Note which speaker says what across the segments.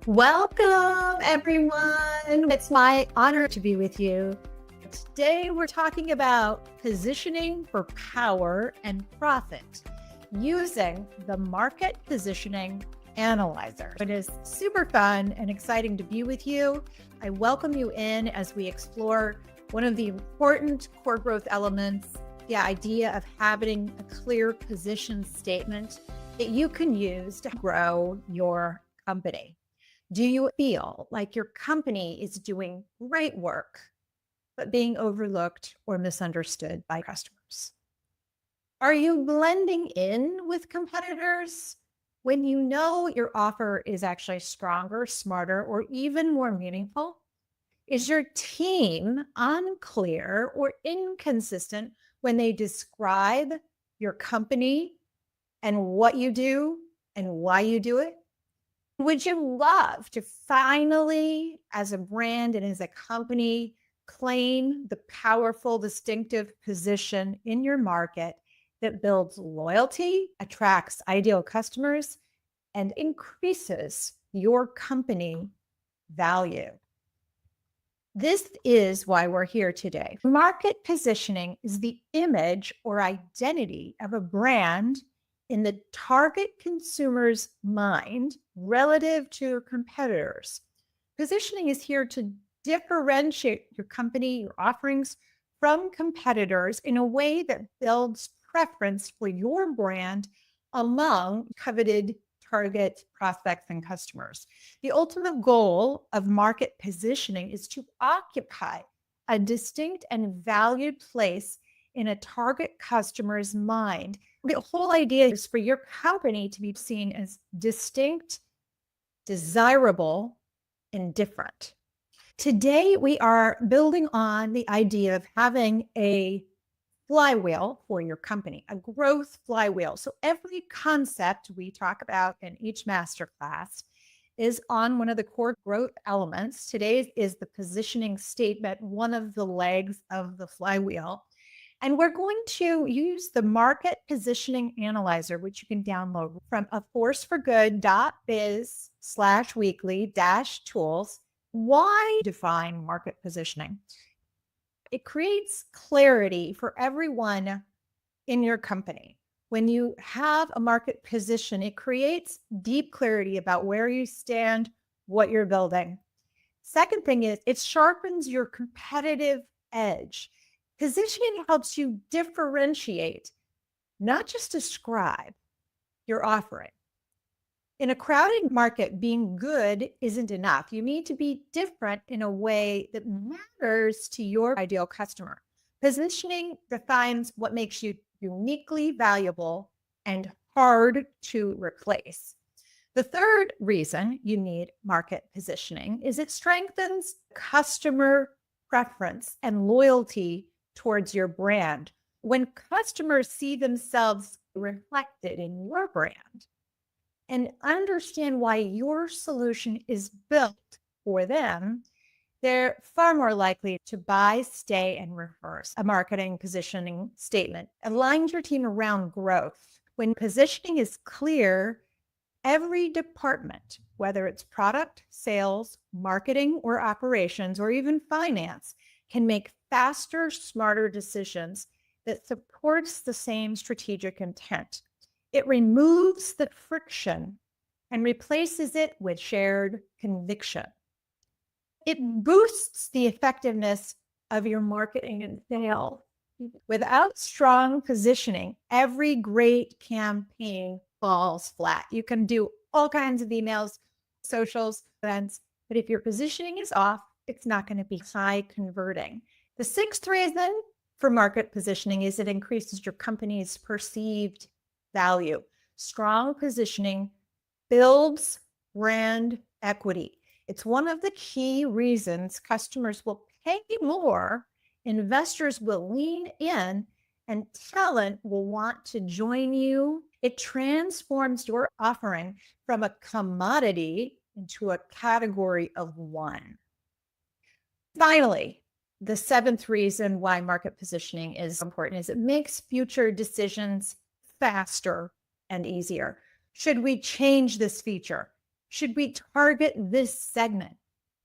Speaker 1: Welcome, everyone. It's my honor to be with you. Today, we're talking about positioning for power and profit using the Market Positioning Analyzer. It is super fun and exciting to be with you. I welcome you in as we explore one of the important core growth elements, the idea of having a clear position statement that you can use to grow your company. Do you feel like your company is doing great work, but being overlooked or misunderstood by customers? Are you blending in with competitors when you know your offer is actually stronger, smarter, or even more meaningful? Is your team unclear or inconsistent when they describe your company and what you do and why you do it? Would you love to finally, as a brand and as a company, claim the powerful, distinctive position in your market that builds loyalty, attracts ideal customers, and increases your company value? This is why we're here today. Market positioning is the image or identity of a brand in the target consumer's mind relative to your competitors. Positioning is here to differentiate your company, your offerings from competitors in a way that builds preference for your brand among coveted target prospects and customers. The ultimate goal of market positioning is to occupy a distinct and valued place in a target customer's mind. The whole idea is for your company to be seen as distinct, desirable, and different. Today, we are building on the idea of having a flywheel for your company, a growth flywheel. So every concept we talk about in each masterclass is on one of the core growth elements. Today is the positioning statement, one of the legs of the flywheel. And we're going to use the Market Positioning Analyzer, which you can download from aforceforgood.biz/weekly-tools. Why define market positioning? It creates clarity for everyone in your company. When you have a market position, it creates deep clarity about where you stand, what you're building. Second thing is it sharpens your competitive edge. Positioning helps you differentiate, not just describe your offering. In a crowded market, being good isn't enough. You need to be different in a way that matters to your ideal customer. Positioning defines what makes you uniquely valuable and hard to replace. The third reason you need market positioning is it strengthens customer preference and loyalty towards your brand. When customers see themselves reflected in your brand and understand why your solution is built for them, they're far more likely to buy, stay, and refer. A marketing positioning statement aligns your team around growth. When positioning is clear, every department, whether it's product, sales, marketing, or operations, or even finance, can make faster, smarter decisions that supports the same strategic intent. It removes the friction and replaces it with shared conviction. It boosts the effectiveness of your marketing and sales. Without strong positioning, every great campaign falls flat. You can do all kinds of emails, socials, events, but if your positioning is off, it's not going to be high converting. The sixth reason for market positioning is it increases your company's perceived value. Strong positioning builds brand equity. It's one of the key reasons customers will pay more, investors will lean in, and talent will want to join you. It transforms your offering from a commodity into a category of one. Finally, the seventh reason why market positioning is important is it makes future decisions faster and easier. Should we change this feature? should we target this segment?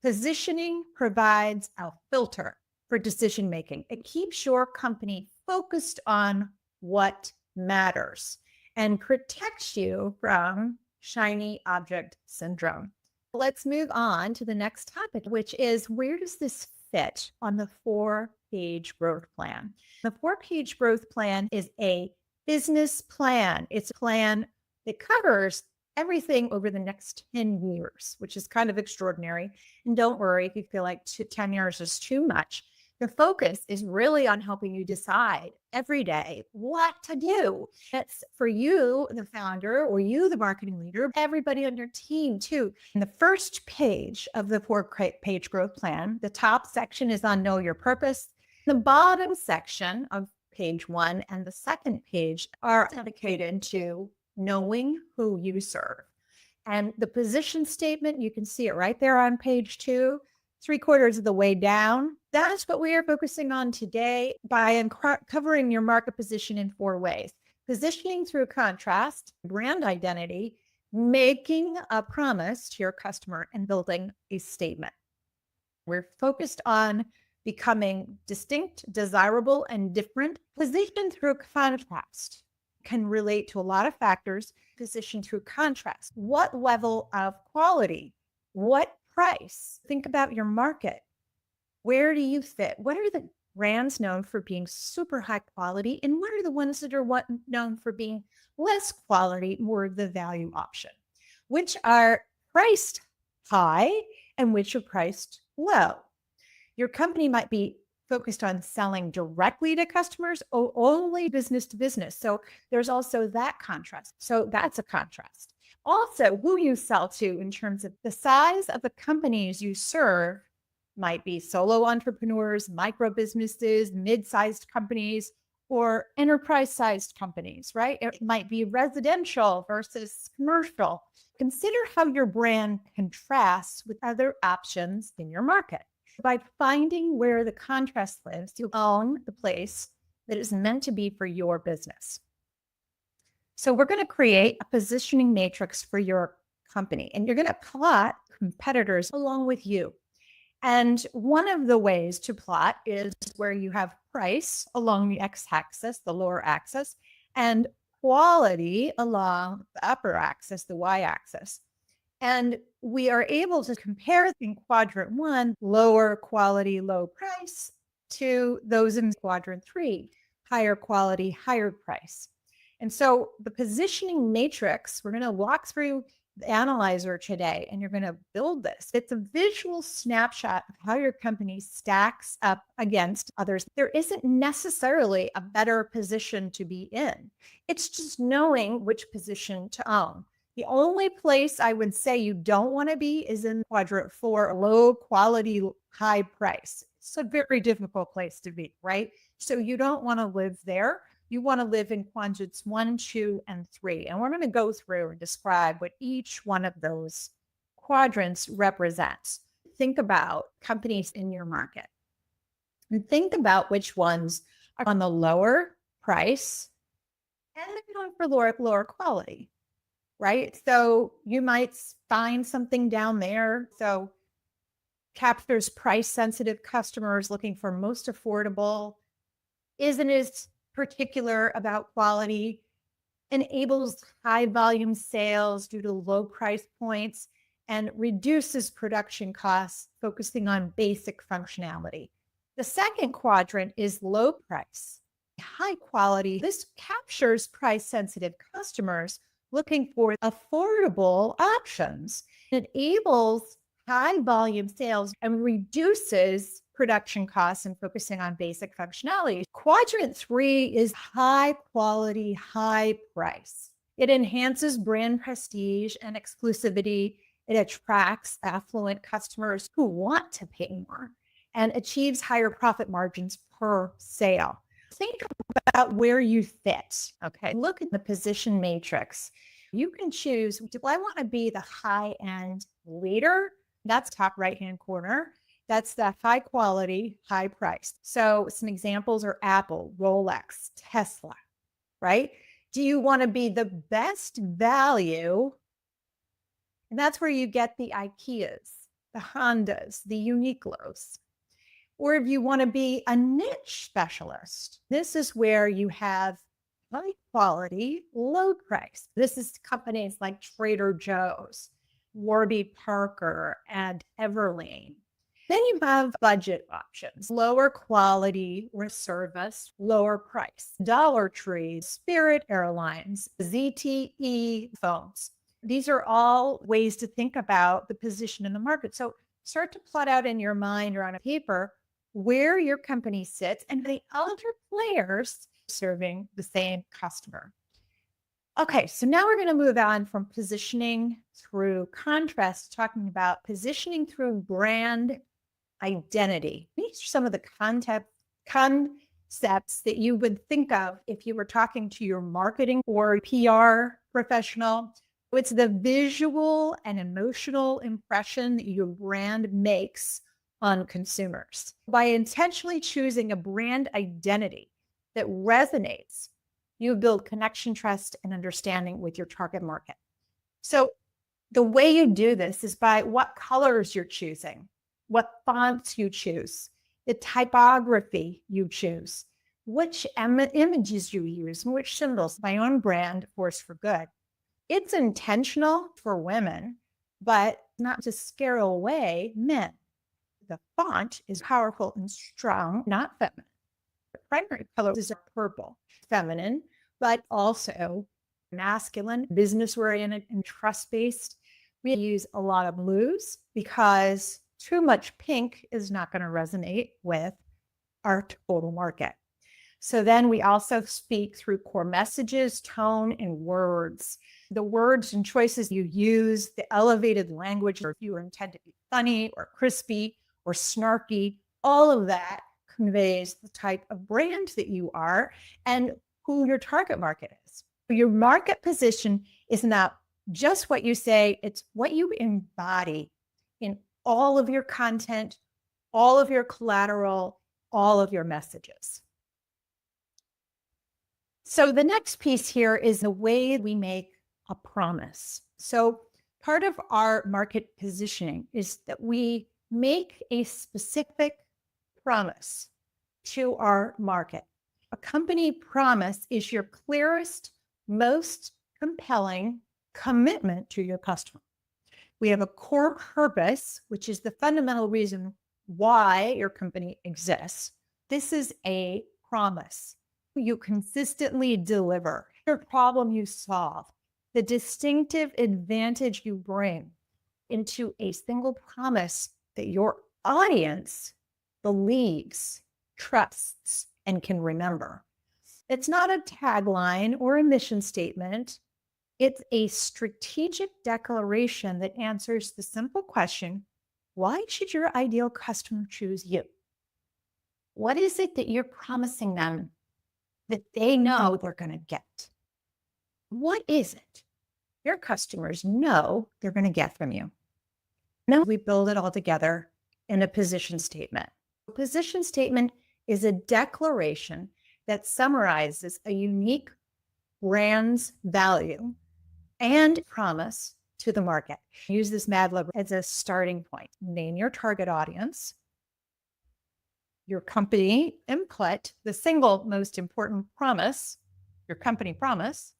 Speaker 1: Positioning provides a filter for decision making. It keeps your company focused on what matters and protects you from shiny object syndrome. Let's move on to the next topic, which is where does this fit on the 4-page growth plan? The 4-page growth plan is a business plan. It's a plan that covers everything over the next 10 years, which is kind of extraordinary. And don't worry if you feel like 10 years is too much. The focus is really on helping you decide every day what to do. It's for you, the founder, or you, the marketing leader, everybody on your team too. In the first page of the 4-page growth plan, the top section is on Know Your Purpose. The bottom section of page 1 and the second page are dedicated to knowing who you serve. And the position statement, you can see it right there on page 2, 3/4 of the way down. That's what we are focusing on today by uncovering your market position in 4 ways. Positioning through contrast, brand identity, making a promise to your customer, and building a statement. We're focused on becoming distinct, desirable, and different. Position through contrast can relate to a lot of factors. Position through contrast. What level of quality? What price? Think about your market. Where do you fit? What are the brands known for being super high quality? And what are the ones that are known for being less quality, more the value option? Which are priced high and which are priced low? Your company might be focused on selling directly to customers or only business to business. So there's also that contrast. So that's a contrast. Also, who you sell to in terms of the size of the companies you serve might be solo entrepreneurs, micro businesses, mid-sized companies, or enterprise-sized companies, right? It might be residential versus commercial. Consider how your brand contrasts with other options in your market. By finding where the contrast lives, you own the place that is meant to be for your business. So we're going to create a positioning matrix for your company, and you're going to plot competitors along with you. And one of the ways to plot is where you have price along the x-axis, the lower axis, and quality along the upper axis, the y-axis. And we are able to compare in quadrant 1, lower quality, low price, to those in quadrant 3, higher quality, higher price. And so the positioning matrix, we're going to walk through the analyzer today, and you're going to build this. It's a visual snapshot of how your company stacks up against others. There isn't necessarily a better position to be in. It's just knowing which position to own. The only place I would say you don't want to be is in quadrant 4, low quality, high price. It's a very difficult place to be, right? So you don't want to live there. You want to live in quadrants 1, 2, and 3. And we're going to go through and describe what each one of those quadrants represents. Think about companies in your market and think about which ones are on the lower price and they're going for lower quality. Right? So you might find something down there. So captures price sensitive customers looking for most affordable, isn't as particular about quality, enables high volume sales due to low price points, and reduces production costs, focusing on basic functionality. The second quadrant is low price, high quality. This captures price sensitive customers looking for affordable options. It enables high volume sales and reduces production costs and focusing on basic functionality. Quadrant 3 is high quality, high price. It enhances brand prestige and exclusivity. It attracts affluent customers who want to pay more and achieves higher profit margins per sale. Think about where you fit. Okay. Look at the position matrix. You can choose, do I want to be the high-end leader? That's top right-hand corner. That's the high quality, high price. So some examples are Apple, Rolex, Tesla, right? Do you want to be the best value And that's where you get the IKEAs, the Hondas, the Uniqlos. Or if you want to be a niche specialist, this is where you have high quality, low price. This is companies like Trader Joe's, Warby Parker, and Everlane. Then you have budget options, lower quality or service, lower price. Dollar Tree, Spirit Airlines, ZTE phones. These are all ways to think about the position in the market. So start to plot out in your mind or on a paper where your company sits and the other players serving the same customer. Okay, so now we're going to move on from positioning through contrast, talking about positioning through brand identity. These are some of the concepts that you would think of if you were talking to your marketing or PR professional. It's the visual and emotional impression that your brand makes on consumers. By intentionally choosing a brand identity that resonates, you build connection, trust, and understanding with your target market. So the way you do this is by what colors you're choosing, what fonts you choose, the typography you choose, which images you use, and which symbols. My own brand, Force for Good. It's intentional for women, but not to scare away men. The font is powerful and strong, not feminine. The primary color is purple, feminine, but also masculine, business-oriented, and trust-based. We use a lot of blues because too much pink is not going to resonate with our total market. So then we also speak through core messages, tone, and words. The words and choices you use, the elevated language, or if you intend to be funny or crispy or snarky, all of that conveys the type of brand that you are and who your target market is. Your market position is not just what you say, it's what you embody in all of your content, all of your collateral, all of your messages. So the next piece here is the way we make a promise. So part of our market positioning is that we make a specific promise to our market. A company promise is your clearest, most compelling commitment to your customer. We have a core purpose, which is the fundamental reason why your company exists. This is a promise. You consistently deliver your problem you solve, the distinctive advantage you bring into a single promise that your audience believes, trusts, and can remember. It's not a tagline or a mission statement. It's a strategic declaration that answers the simple question, why should your ideal customer choose you? What is it that you're promising them that they know they're going to get? What is it your customers know they're going to get from you? Now we build it all together in a position statement. A position statement is a declaration that summarizes a unique brand's value and promise to the market. Use this Mad Lib as a starting point. Name your target audience, your company input, the single most important promise, your company promise,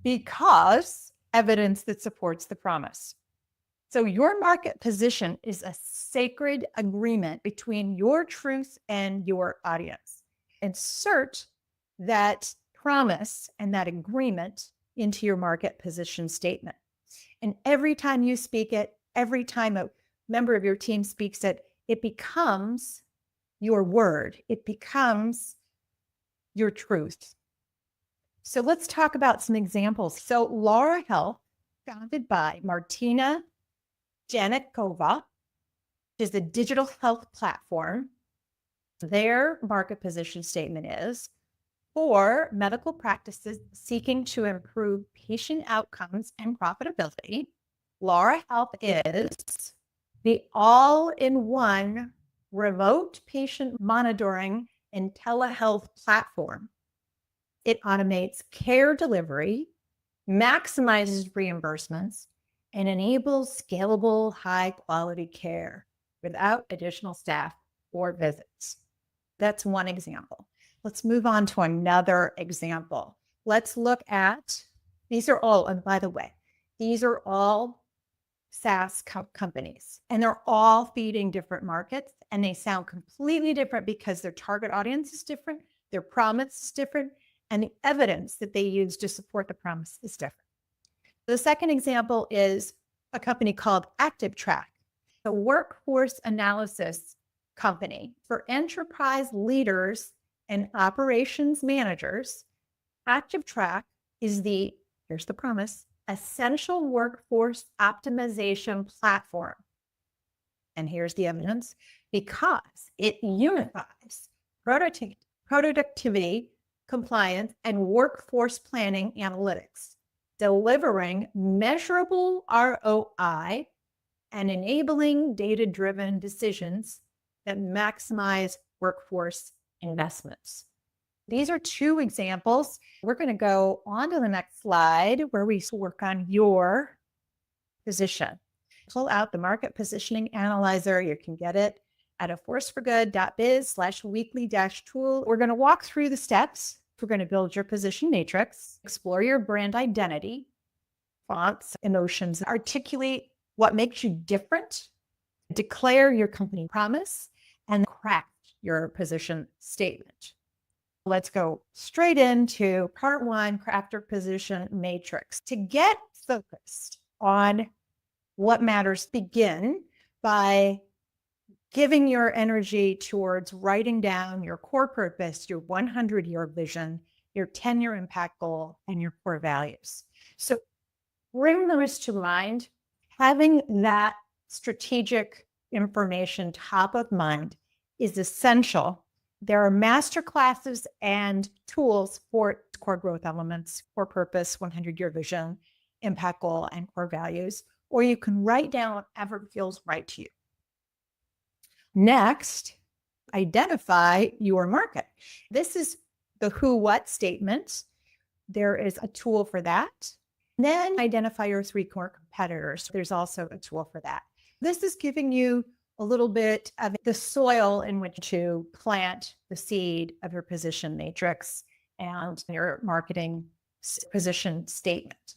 Speaker 1: because evidence that supports the promise. So your market position is a sacred agreement between your truth and your audience. Insert that promise and that agreement into your market position statement. And every time you speak it, every time a member of your team speaks it, it becomes your word. It becomes your truth. So let's talk about some examples. So Laura Health, founded by Martina Janikova, is a digital health platform. Their market position statement is for medical practices seeking to improve patient outcomes and profitability. Laura Health is the all-in-one remote patient monitoring and telehealth platform. It automates care delivery, maximizes reimbursements, and enables scalable, high quality care without additional staff or visits. That's one example. Let's move on to another example. Let's look at, these are all, and by the way, these are all SaaS companies, and they're all feeding different markets, and they sound completely different because their target audience is different, their promise is different, and the evidence that they use to support the promise is different. The second example is a company called ActiveTrack, a workforce analysis company for enterprise leaders and operations managers. ActiveTrack is here's the promise, essential workforce optimization platform. And here's the evidence, because it unifies productivity, compliance, and workforce planning analytics, delivering measurable ROI and enabling data-driven decisions that maximize workforce investments. These are two examples. We're going to go on to the next slide where we work on your position. Pull out the Market Positioning Analyzer. You can get it at aforceforgood.biz/weekly-tool. We're going to walk through the steps. We're going to build your position matrix, explore your brand identity, fonts, emotions, articulate what makes you different, declare your company promise, and craft your position statement. Let's go straight into part one, craft your position matrix. To get focused on what matters, begin by giving your energy towards writing down your core purpose, your 100-year vision, your 10-year impact goal, and your core values. So bring those to mind. Having that strategic information top of mind is essential. There are masterclasses and tools for core growth elements, core purpose, 100-year vision, impact goal, and core values, or you can write down whatever feels right to you. Next, identify your market. This is the who, what statement. There is a tool for that. Then identify your 3 core competitors. There's also a tool for that. This is giving you a little bit of the soil in which to plant the seed of your position matrix and your marketing position statement.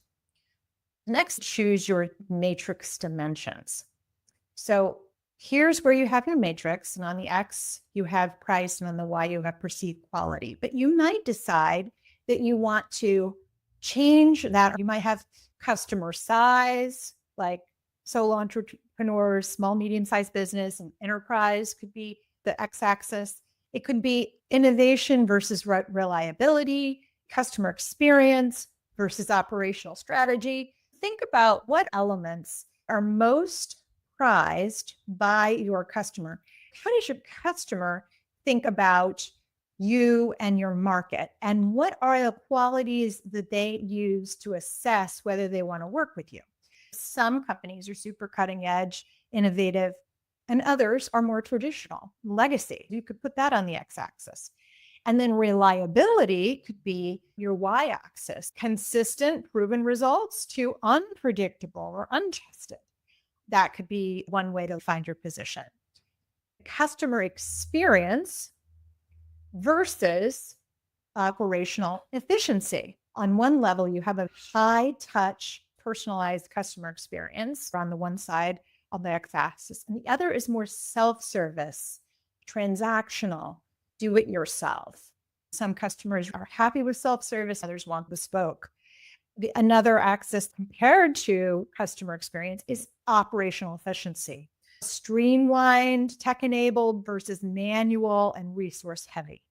Speaker 1: Next, choose your matrix dimensions. So here's where you have your matrix, and on the X, you have price, and on the Y, you have perceived quality. But you might decide that you want to change that. You might have customer size, like solo entrepreneurs, small, medium-sized business, and enterprise could be the X-axis. It could be innovation versus reliability, customer experience versus operational strategy. Think about what elements are most prized by your customer. How does your customer think about you and your market? And what are the qualities that they use to assess whether they want to work with you? Some companies are super cutting edge, innovative, and others are more traditional, legacy. You could put that on the X-axis. And then reliability could be your Y-axis, consistent, proven results to unpredictable or untested. That could be one way to find your position. Customer experience versus operational efficiency. On one level, you have a high-touch, personalized customer experience on the one side of the X-axis, and the other is more self-service, transactional, do it yourself. Some customers are happy with self-service, others want bespoke. Another axis compared to customer experience is operational efficiency. Streamlined, tech-enabled versus manual and resource-heavy.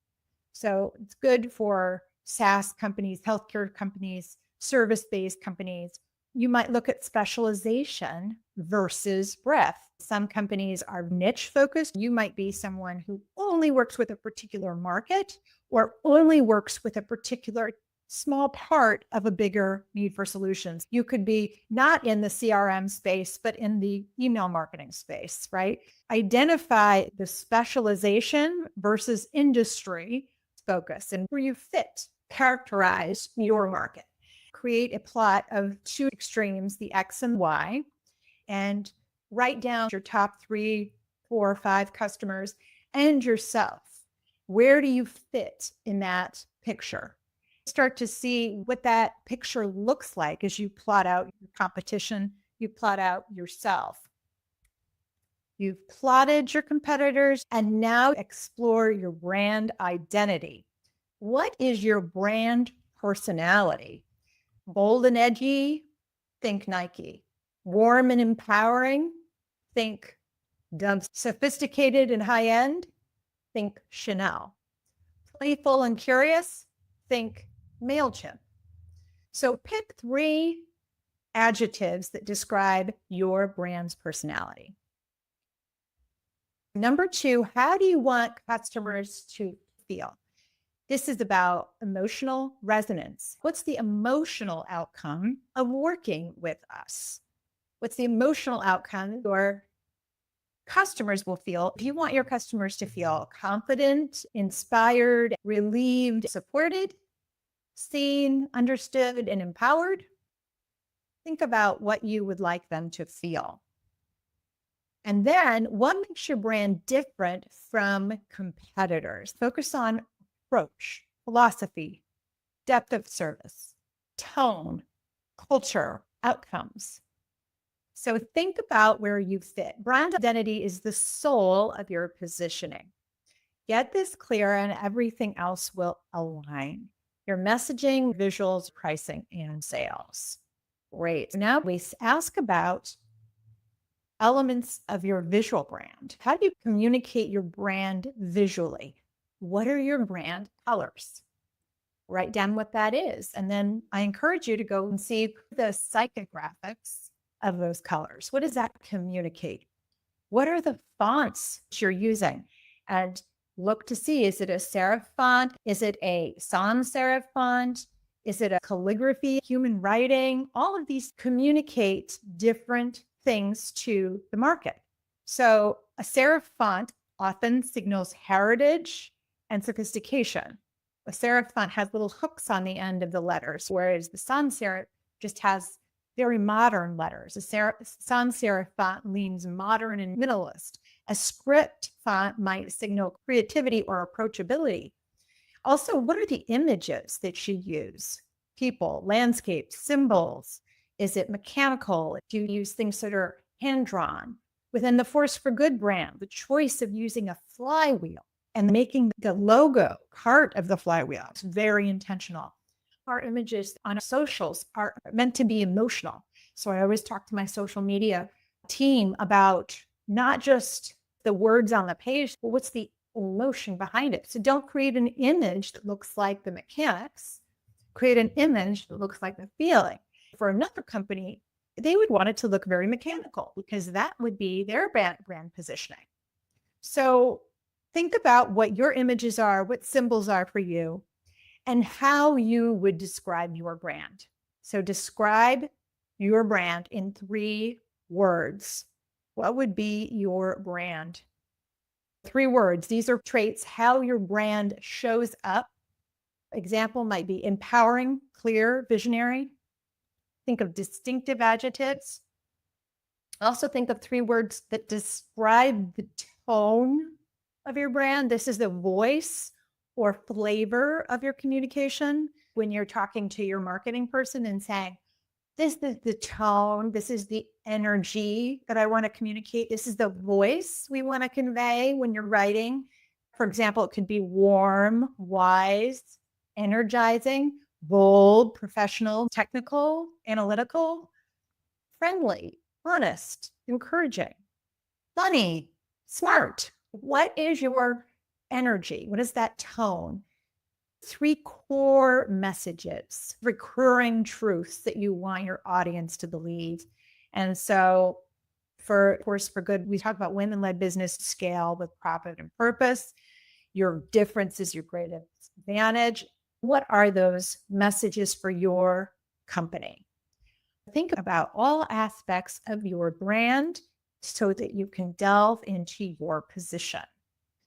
Speaker 1: So it's good for SaaS companies, healthcare companies, service-based companies. You might look at specialization versus breadth. Some companies are niche focused. You might be someone who only works with a particular market or only works with a particular small part of a bigger need for solutions. You could be not in the CRM space, but in the email marketing space, right? Identify the specialization versus industry focus and where you fit. Characterize your market. create a plot of two extremes, the X and Y, and write down your top 3, 4, 5 customers and yourself. Where do you fit in that picture? Start to see what that picture looks like as you plot out your competition, you plot out yourself. You've plotted your competitors, and now explore your brand identity. What is your brand personality? Bold and edgy? Think Nike. Warm and empowering? Think Dumps. Sophisticated and high end? Think Chanel. Playful and curious? Think MailChimp. So pick 3 adjectives that describe your brand's personality. Number 2, how do you want customers to feel? This is about emotional resonance. What's the emotional outcome of working with us? What's the emotional outcome your customers will feel? If you want your customers to feel confident, inspired, relieved, supported, seen, understood, and empowered, think about what you would like them to feel. And then what makes your brand different from competitors? Focus on approach, philosophy, depth of service, tone, culture, outcomes. So think about where you fit. Brand identity is the soul of your positioning. Get this clear and everything else will align. Your messaging, visuals, pricing, and sales. Great. Now we ask about elements of your visual brand. How do you communicate your brand visually? What are your brand colors? Write down what that is. And then I encourage you to go and see the psychographics of those colors. What does that communicate? What are the fonts you're using? And look to see, is it a serif font? Is it a sans serif font? Is it a calligraphy, human writing? All of these communicate different things to the market. So a serif font often signals heritage and sophistication. A serif font has little hooks on the end of the letters, whereas the sans serif just has very modern letters. A sans serif font leans modern and minimalist. A script font might signal creativity or approachability. Also, what are the images that you use? People, landscapes, symbols. Is it mechanical? Do you use things that are hand-drawn? Within the Force for Good brand, the choice of using a flywheel and making the logo part of the flywheel is very intentional. Our images on socials are meant to be emotional. So I always talk to my social media team about not just the words on the page, but what's the emotion behind it. So don't create an image that looks like the mechanics. Create an image that looks like the feeling. For another company, they would want it to look very mechanical because that would be their brand positioning. So think about what your images are, what symbols are for you, and how you would describe your brand. So describe your brand in 3 words. What would be your brand? 3 words. These are traits, how your brand shows up. Example might be empowering, clear, visionary. Think of distinctive adjectives. Also think of 3 words that describe the tone of your brand. This is the voice or flavor of your communication when you're talking to your marketing person and saying, this is the tone, this is the energy that I want to communicate. This is the voice we want to convey when you're writing. For example, it could be warm, wise, energizing, bold, professional, technical, analytical, friendly, honest, encouraging, funny, smart. What is your energy? What is that tone? 3 core messages, recurring truths that you want your audience to believe. And so for Force for Good, we talk about women-led business scale with profit and purpose. Your difference is your greatest advantage. What are those messages for your company? Think about all aspects of your brand so that you can delve into your position.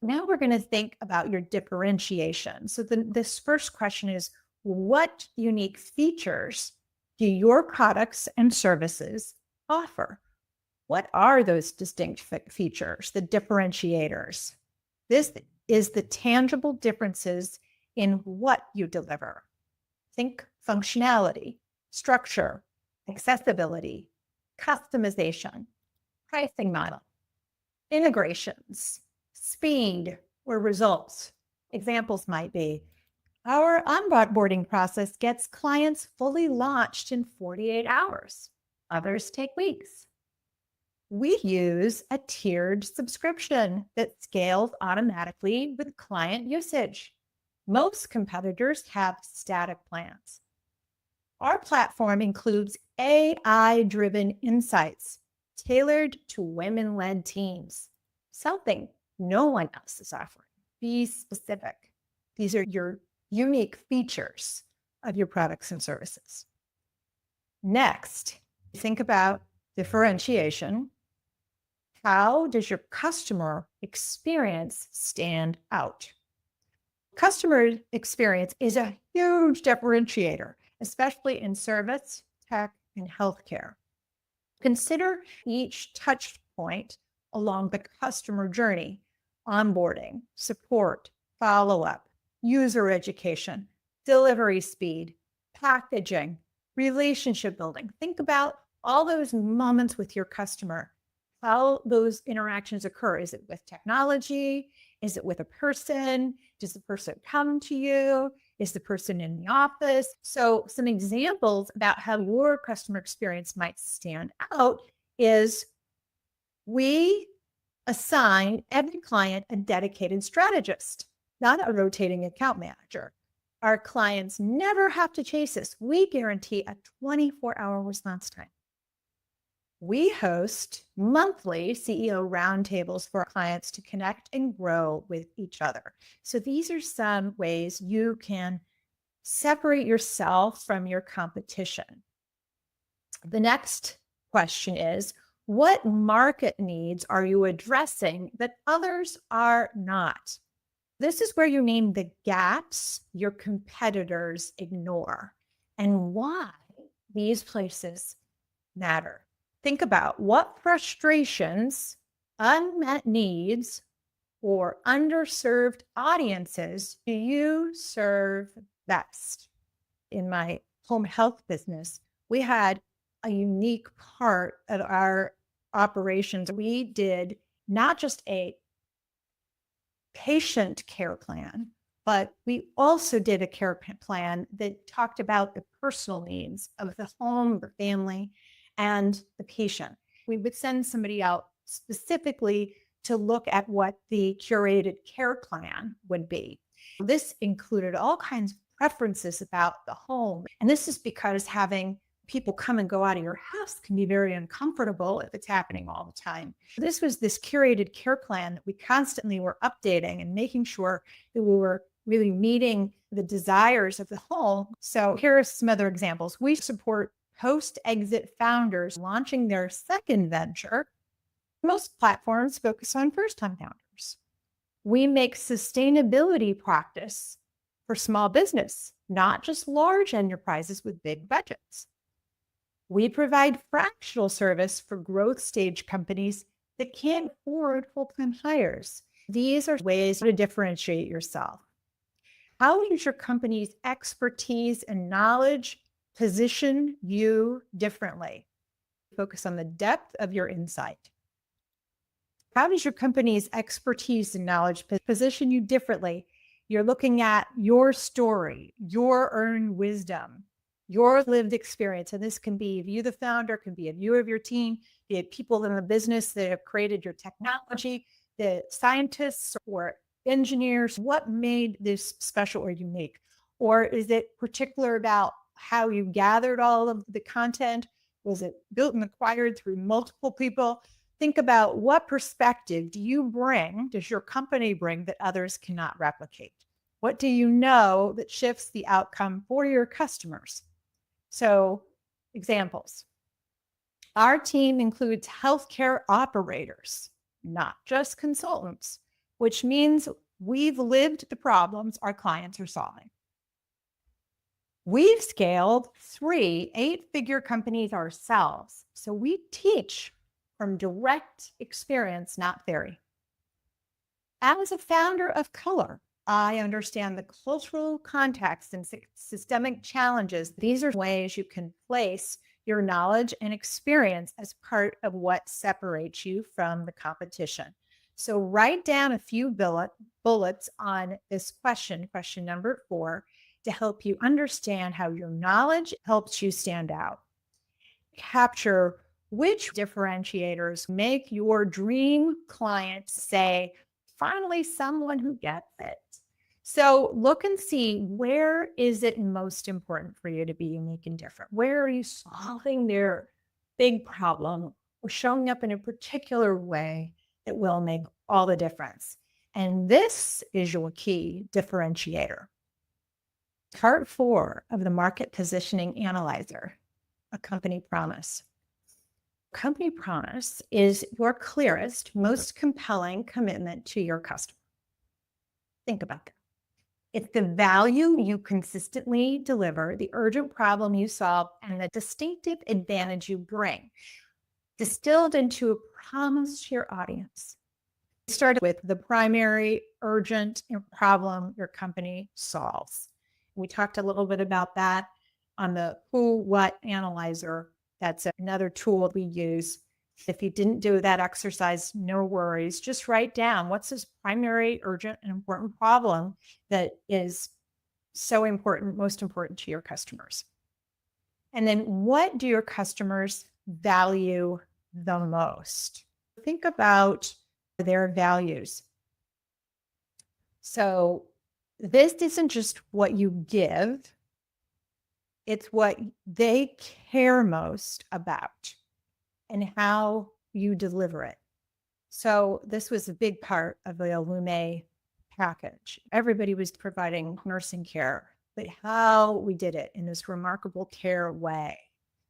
Speaker 1: Now we're going to think about your differentiation. So this first question is, what unique features do your products and services offer? What are those distinct features, the differentiators? This is the tangible differences in what you deliver. Think functionality, structure, accessibility, customization, pricing model, integrations, speed, or results. Examples might be our onboarding process gets clients fully launched in 48 hours. Others take weeks. We use a tiered subscription that scales automatically with client usage. Most competitors have static plans. Our platform includes AI-driven insights tailored to women-led teams, something no one else is offering. Be specific. These are your unique features of your products and services. Next, think about differentiation. How does your customer experience stand out? Customer experience is a huge differentiator, especially in service, tech, and healthcare. Consider each touch point along the customer journey: onboarding, support, follow-up, user education, delivery speed, packaging, relationship building. Think about all those moments with your customer, how those interactions occur. Is it with technology? Is it with a person? Does the person come to you? Is the person in the office? So some examples about how your customer experience might stand out is we assign every client a dedicated strategist, not a rotating account manager. Our clients never have to chase us. We guarantee a 24-hour response time. We host monthly CEO roundtables for our clients to connect and grow with each other. So these are some ways you can separate yourself from your competition. The next question is, what market needs are you addressing that others are not? This is where you name the gaps your competitors ignore and why these places matter. Think about what frustrations, unmet needs, or underserved audiences do you serve best? In my home health business, we had a unique part of our operations. We did not just a patient care plan, but we also did a care plan that talked about the personal needs of the home, the family, and the patient. We would send somebody out specifically to look at what the curated care plan would be. This included all kinds of preferences about the home. And this is because having people come and go out of your house can be very uncomfortable if it's happening all the time. This was this curated care plan that we constantly were updating and making sure that we were really meeting the desires of the home. So here are some other examples. We support post-exit founders launching their second venture. Most platforms focus on first-time founders. We make sustainability practice for small business, not just large enterprises with big budgets. We provide fractional service for growth stage companies that can't afford full-time hires. These are ways to differentiate yourself. How does your company's expertise and knowledge position you differently? Focus on the depth of your insight. How does your company's expertise and knowledge position you differently? You're looking at your story, your earned wisdom, your lived experience. And this can be you, the founder, can be a view of your team, be it people in the business that have created your technology, the scientists or engineers. What made this special or unique? Or is it particular about how you gathered all of the content? Was it built and acquired through multiple people? Think about what perspective do you bring, does your company bring that others cannot replicate? What do you know that shifts the outcome for your customers? So, examples. Our team includes healthcare operators, not just consultants, which means we've lived the problems our clients are solving. We've scaled 3 8-figure companies ourselves. So we teach from direct experience, not theory. As a founder of Color, I understand the cultural context and systemic challenges. These are ways you can place your knowledge and experience as part of what separates you from the competition. So write down a few bullets on this question number 4, to help you understand how your knowledge helps you stand out. Capture which differentiators make your dream client say, finally, someone who gets it. So look and see, where is it most important for you to be unique and different? Where are you solving their big problem or showing up in a particular way that will make all the difference? And this is your key differentiator. Part 4 of the Market Positioning Analyzer, a company promise. Company promise is your clearest, most compelling commitment to your customer. Think about that. It's the value you consistently deliver, the urgent problem you solve, and the distinctive advantage you bring, distilled into a promise to your audience. We started with the primary urgent problem your company solves. We talked a little bit about that on the who, what analyzer. That's another tool we use. If you didn't do that exercise, no worries. Just write down, what's this primary, urgent, and important problem that is so important, most important to your customers? And then what do your customers value the most? Think about their values. So this isn't just what you give, it's what they care most about and how you deliver it. So this was a big part of the Illume package. Everybody was providing nursing care, but how we did it in this remarkable care way,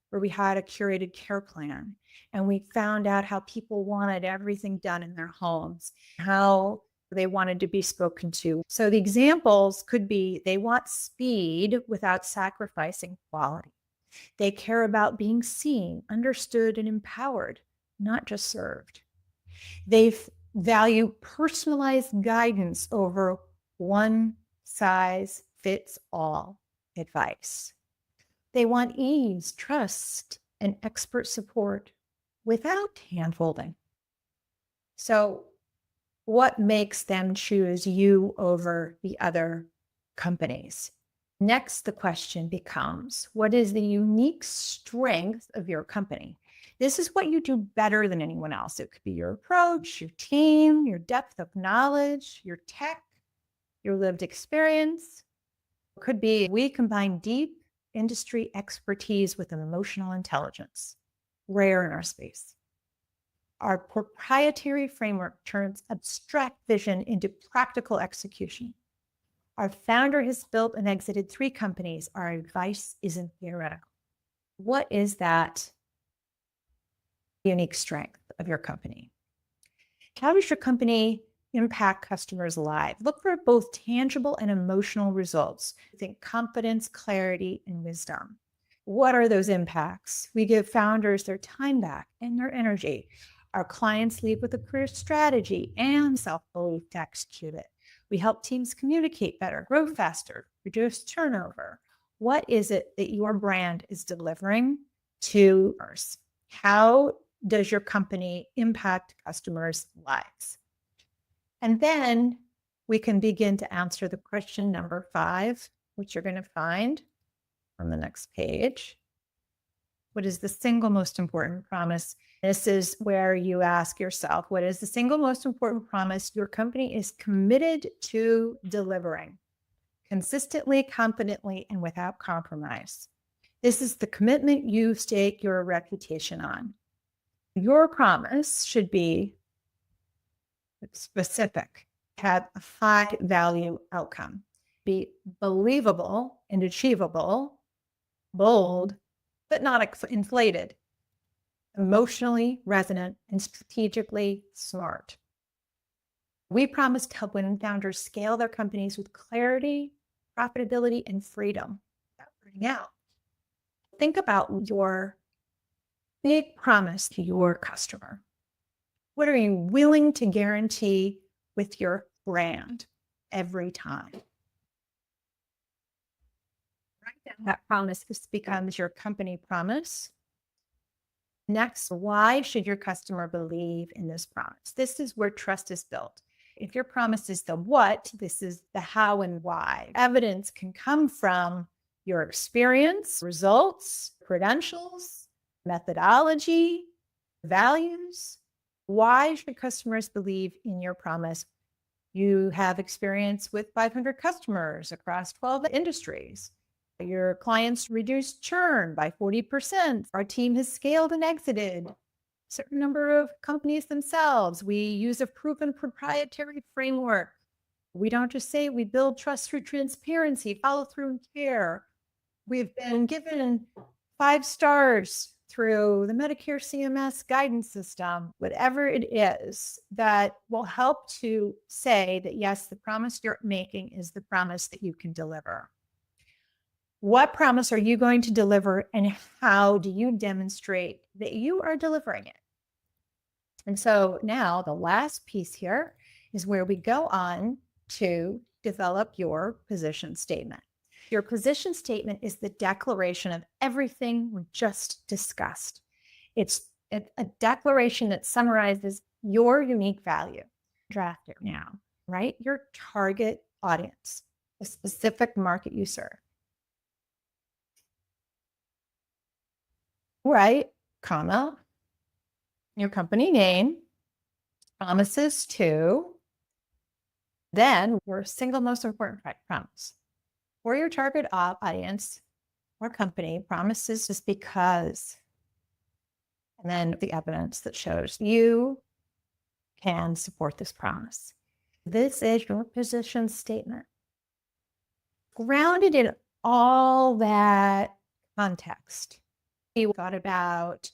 Speaker 1: where we had a curated care plan and we found out how people wanted everything done in their homes, how they wanted to be spoken to. So the examples could be, they want speed without sacrificing quality. They care about being seen, understood, and empowered, not just served. They value personalized guidance over one size fits all advice. They want ease, trust, and expert support without handholding. So what makes them choose you over the other companies? Next, the question becomes, what is the unique strength of your company? This is what you do better than anyone else. It could be your approach, your team, your depth of knowledge, your tech, your lived experience. It could be, we combine deep industry expertise with an emotional intelligence, rare in our space. Our proprietary framework turns abstract vision into practical execution. Our founder has built and exited 3 companies. Our advice isn't theoretical. What is that unique strength of your company? How does your company impact customers' lives? Look for both tangible and emotional results. Think confidence, clarity, and wisdom. What are those impacts? We give founders their time back and their energy. Our clients lead with a clear strategy and self-belief to execute it. We help teams communicate better, grow faster, reduce turnover. What is it that your brand is delivering to us? How does your company impact customers' lives? And then we can begin to answer the question number 5, which you're going to find on the next page. What is the single most important promise? This is where you ask yourself, what is the single most important promise your company is committed to delivering consistently, confidently, and without compromise? This is the commitment you stake your reputation on. Your promise should be specific, have a high value outcome, be believable and achievable, bold, but not inflated, emotionally resonant, and strategically smart. We promise to help women founders scale their companies with clarity, profitability, and freedom. out. Think about your big promise to your customer. What are you willing to guarantee with your brand every time? Write down that promise. This becomes your company promise. Next, why should your customer believe in this promise? This is where trust is built. If your promise is the what, this is the how and why. Evidence can come from your experience, results, credentials, methodology, values. Why should customers believe in your promise? You have experience with 500 customers across 12 industries. Your clients reduced churn by 40%. Our team has scaled and exited a certain number of companies themselves. We use a proven proprietary framework. We don't just say we build trust through transparency, follow through, and care. We've been given 5 stars through the Medicare CMS guidance system, whatever it is that will help to say that, yes, the promise you're making is the promise that you can deliver. What promise are you going to deliver, and how do you demonstrate that you are delivering it? And so now the last piece here is where we go on to develop your position statement. Your position statement is the declaration of everything we just discussed. It's a declaration that summarizes your unique value. Draft it now, right? Your target audience, the specific market you serve. Right, comma, your company name, promises to, then your single most important promise. For your target audience or company, promises just because, and then the evidence that shows you can support this promise. This is your position statement. Grounded in all that context. You thought about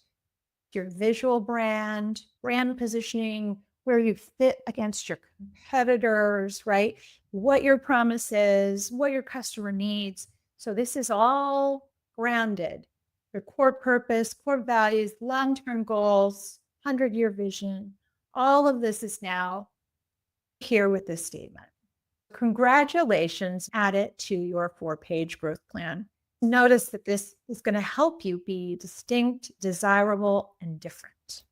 Speaker 1: your visual brand positioning, where you fit against your competitors, right? What your promise is, what your customer needs. So this is all grounded. Your core purpose, core values, long-term goals, 100-year vision. All of this is now here with this statement. Congratulations, add it to your 4-page growth plan. Notice that this is going to help you be distinct, desirable, and different.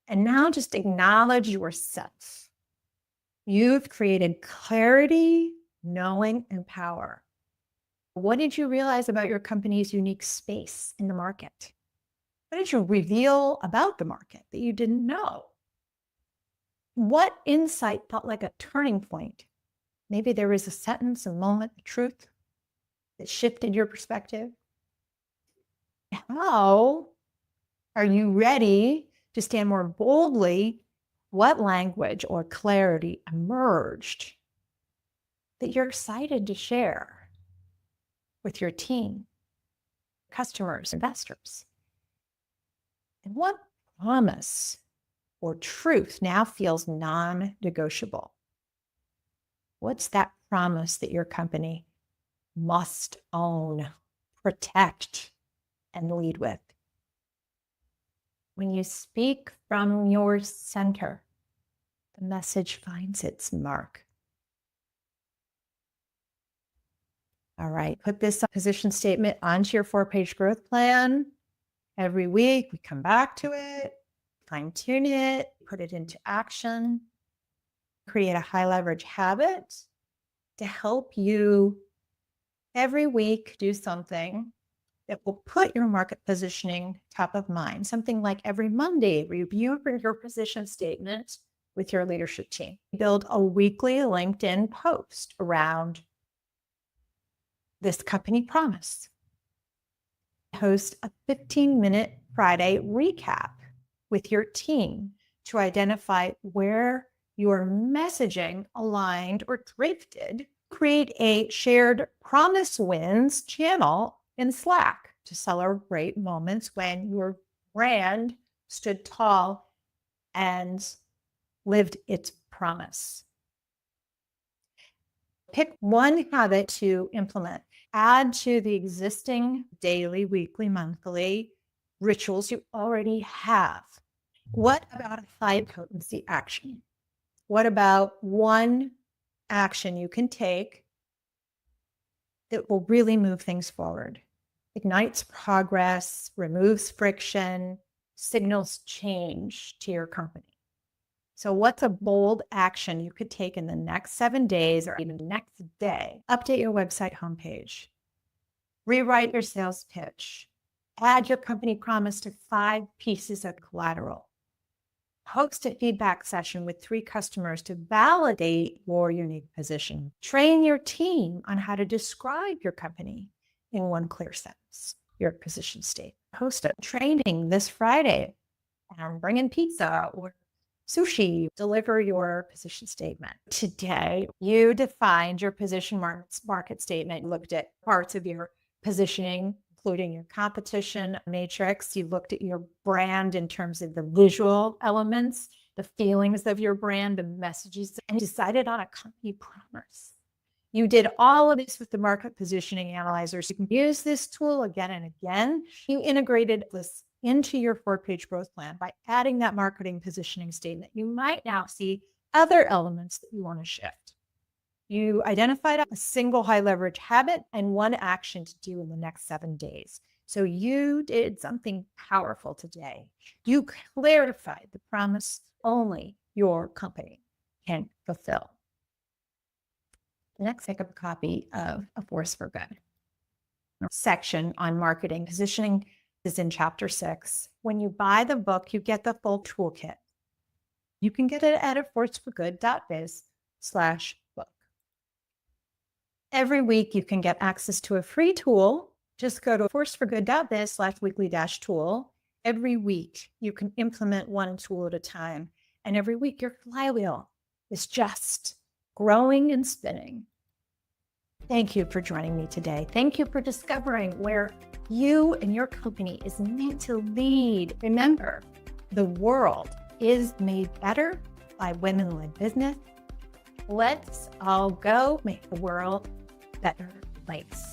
Speaker 1: And now just acknowledge yourself. You've created clarity, knowing, and power. What did you realize about your company's unique space in the market? What did you reveal about the market that you didn't know? What insight felt like a turning point? Maybe there was a sentence, a moment, a truth that shifted your perspective. How are you ready to stand more boldly? What language or clarity emerged that you're excited to share with your team, customers, investors? And what promise or truth now feels non-negotiable? What's that promise that your company must own, protect, and lead with? When you speak from your center, the message finds its mark. All right, put this position statement onto your 4-page growth plan. Every week, we come back to it, fine-tune it, put it into action, create a high leverage habit to help you every week do something that will put your market positioning top of mind. Something like every Monday, review your position statement with your leadership team. Build a weekly LinkedIn post around this company promise. Host a 15-minute Friday recap with your team to identify where your messaging aligned or drifted. Create a shared promise wins channel in Slack to celebrate moments when your brand stood tall and lived its promise. Pick one habit to implement. Add to the existing daily, weekly, monthly rituals you already have. What about a high potency action? What about one action you can take that will really move things forward? Ignites progress, removes friction, signals change to your company. So what's a bold action you could take in the next 7 days or even the next day? Update your website homepage. Rewrite your sales pitch. Add your company promise to 5 pieces of collateral. Host a feedback session with 3 customers to validate your unique position. Train your team on how to describe your company in one clear sentence, your position statement. Host a training this Friday and bring in pizza or sushi. Deliver your position statement. Today, you defined your position market statement. You looked at parts of your positioning, including your competition matrix. You looked at your brand in terms of the visual elements, the feelings of your brand, the messages, and decided on a company promise. You did all of this with the market positioning analyzers. You can use this tool again and again. You integrated this into your 4-page growth plan by adding that marketing positioning statement. You might now see other elements that you want to shift. You identified a single high leverage habit and one action to do in the next 7 days. So you did something powerful today. You clarified the promise only your company can fulfill. Next, pick up a copy of A Force for Good. Section on marketing positioning is in chapter 6. When you buy the book, you get the full toolkit. You can get it at aforceforgood.biz/book. Every week, you can get access to a free tool. Just go to forceforgood.biz/weekly-tool. Every week, you can implement one tool at a time. And every week, your flywheel is just growing and spinning. Thank you for joining me today. Thank you for discovering where you and your company is meant to lead. Remember, the world is made better by women-led business. Let's all go make the world a better place.